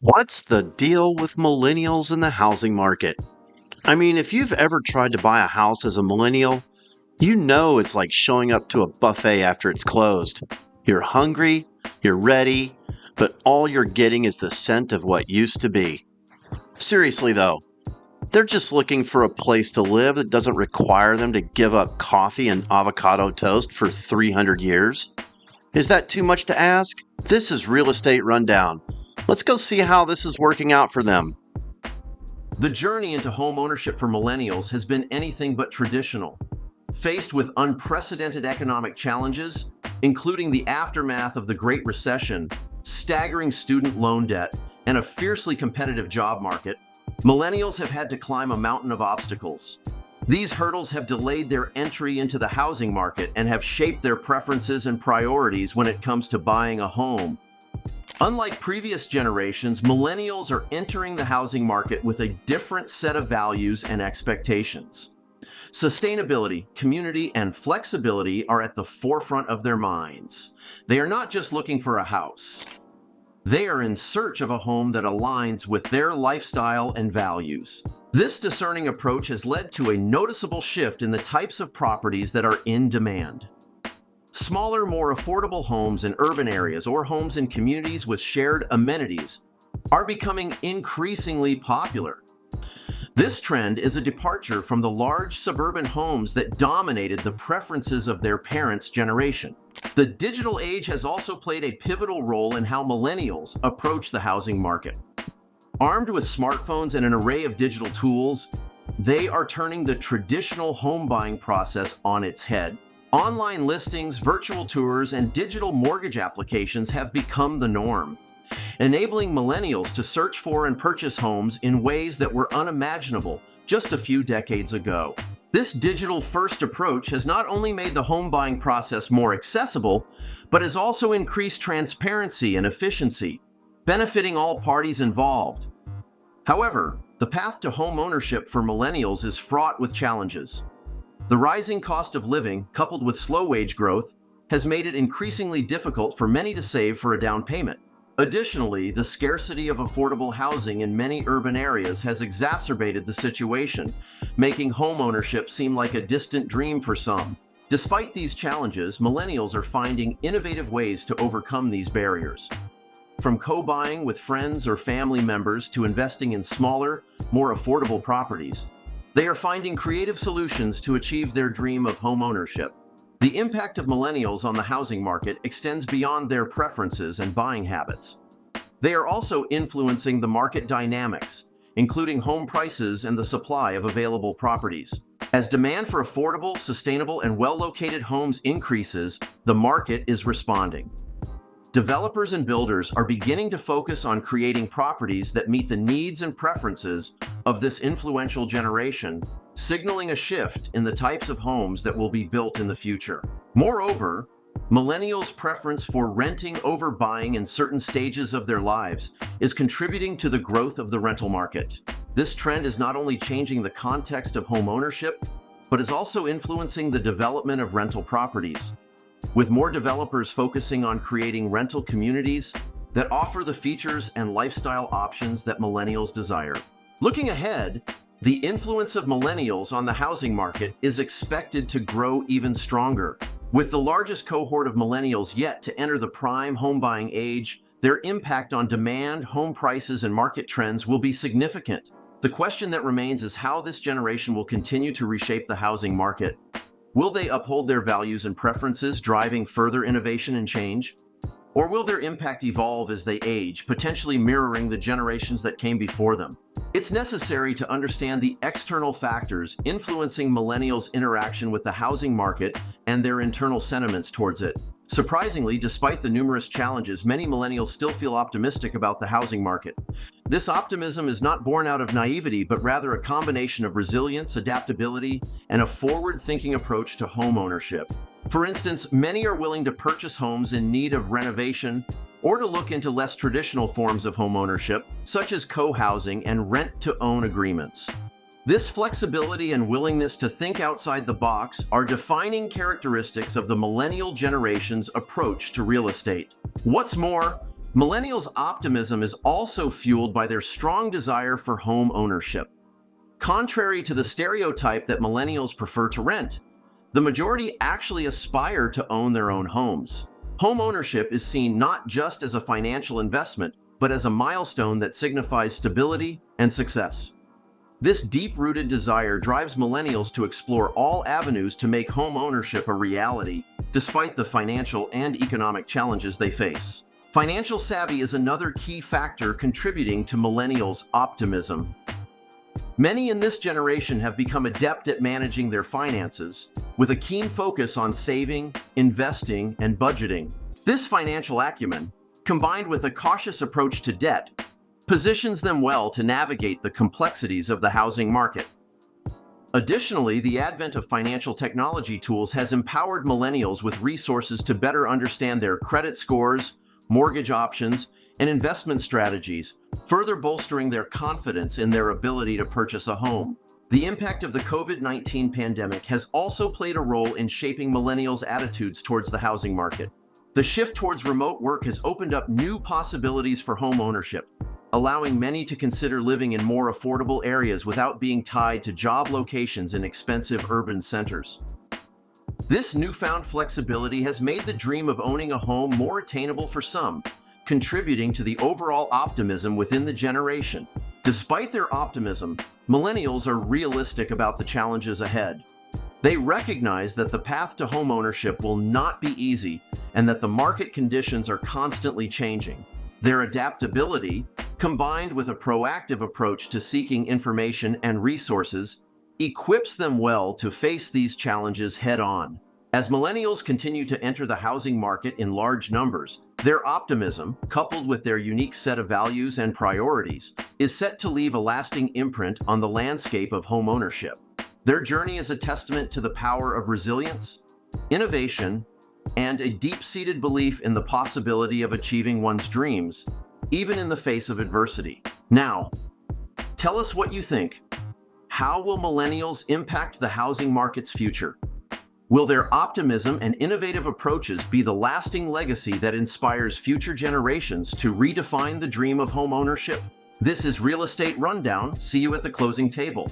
What's the deal with millennials in the housing market? I mean, if you've ever tried to buy a house as a millennial, you know it's like showing up to a buffet after it's closed. You're hungry, you're ready, but all you're getting is the scent of what used to be. Seriously, though, they're just looking for a place to live that doesn't require them to give up coffee and avocado toast for 300 years. Is that too much to ask? This is Real Estate Rundown. Let's go see how this is working out for them. The journey into home ownership for millennials has been anything but traditional. Faced with unprecedented economic challenges, including the aftermath of the Great Recession, staggering student loan debt, and a fiercely competitive job market, millennials have had to climb a mountain of obstacles. These hurdles have delayed their entry into the housing market and have shaped their preferences and priorities when it comes to buying a home. Unlike previous generations, millennials are entering the housing market with a different set of values and expectations. Sustainability, community, and flexibility are at the forefront of their minds. They are not just looking for a house. They are in search of a home that aligns with their lifestyle and values. This discerning approach has led to a noticeable shift in the types of properties that are in demand. Smaller, more affordable homes in urban areas or homes in communities with shared amenities are becoming increasingly popular. This trend is a departure from the large suburban homes that dominated the preferences of their parents' generation. The digital age has also played a pivotal role in how millennials approach the housing market. Armed with smartphones and an array of digital tools, they are turning the traditional home buying process on its head. Online listings, virtual tours, and digital mortgage applications have become the norm, enabling millennials to search for and purchase homes in ways that were unimaginable just a few decades ago. This digital-first approach has not only made the home buying process more accessible, but has also increased transparency and efficiency, benefiting all parties involved. However, the path to home ownership for millennials is fraught with challenges. The rising cost of living, coupled with slow wage growth, has made it increasingly difficult for many to save for a down payment. Additionally, the scarcity of affordable housing in many urban areas has exacerbated the situation, making homeownership seem like a distant dream for some. Despite these challenges, millennials are finding innovative ways to overcome these barriers. From co-buying with friends or family members to investing in smaller, more affordable properties, they are finding creative solutions to achieve their dream of home ownership. The impact of millennials on the housing market extends beyond their preferences and buying habits. They are also influencing the market dynamics, including home prices and the supply of available properties. As demand for affordable, sustainable, and well-located homes increases, the market is responding. Developers and builders are beginning to focus on creating properties that meet the needs and preferences of this influential generation, signaling a shift in the types of homes that will be built in the future. Moreover, millennials' preference for renting over buying in certain stages of their lives is contributing to the growth of the rental market. This trend is not only changing the context of home ownership, but is also influencing the development of rental properties, with more developers focusing on creating rental communities that offer the features and lifestyle options that millennials desire. Looking ahead, the influence of millennials on the housing market is expected to grow even stronger. With the largest cohort of millennials yet to enter the prime home buying age, their impact on demand, home prices, and market trends will be significant. The question that remains is how this generation will continue to reshape the housing market. Will they uphold their values and preferences, driving further innovation and change? Or will their impact evolve as they age, potentially mirroring the generations that came before them? It's necessary to understand the external factors influencing millennials' interaction with the housing market and their internal sentiments towards it. Surprisingly, despite the numerous challenges, many millennials still feel optimistic about the housing market. This optimism is not born out of naivety, but rather a combination of resilience, adaptability, and a forward-thinking approach to home ownership. For instance, many are willing to purchase homes in need of renovation or to look into less traditional forms of home ownership, such as co-housing and rent-to-own agreements. This flexibility and willingness to think outside the box are defining characteristics of the millennial generation's approach to real estate. What's more, Millennials' optimism is also fueled by their strong desire for home ownership. Contrary to the stereotype that millennials prefer to rent, the majority actually aspire to own their own homes. Home ownership is seen not just as a financial investment, but as a milestone that signifies stability and success. This deep-rooted desire drives millennials to explore all avenues to make home ownership a reality, despite the financial and economic challenges they face. Financial savvy is another key factor contributing to millennials' optimism. Many in this generation have become adept at managing their finances, with a keen focus on saving, investing, and budgeting. This financial acumen, combined with a cautious approach to debt, positions them well to navigate the complexities of the housing market. Additionally, the advent of financial technology tools has empowered millennials with resources to better understand their credit scores, mortgage options, and investment strategies, further bolstering their confidence in their ability to purchase a home. The impact of the COVID-19 pandemic has also played a role in shaping millennials' attitudes towards the housing market. The shift towards remote work has opened up new possibilities for home ownership, allowing many to consider living in more affordable areas without being tied to job locations in expensive urban centers. This newfound flexibility has made the dream of owning a home more attainable for some, contributing to the overall optimism within the generation. Despite their optimism, millennials are realistic about the challenges ahead. They recognize that the path to homeownership will not be easy and that the market conditions are constantly changing. Their adaptability, combined with a proactive approach to seeking information and resources, equips them well to face these challenges head-on. As millennials continue to enter the housing market in large numbers, their optimism, coupled with their unique set of values and priorities, is set to leave a lasting imprint on the landscape of homeownership. Their journey is a testament to the power of resilience, innovation, and a deep-seated belief in the possibility of achieving one's dreams, even in the face of adversity. Now, tell us what you think. How will millennials impact the housing market's future? Will their optimism and innovative approaches be the lasting legacy that inspires future generations to redefine the dream of homeownership? This is Real Estate Rundown. See you at the closing table.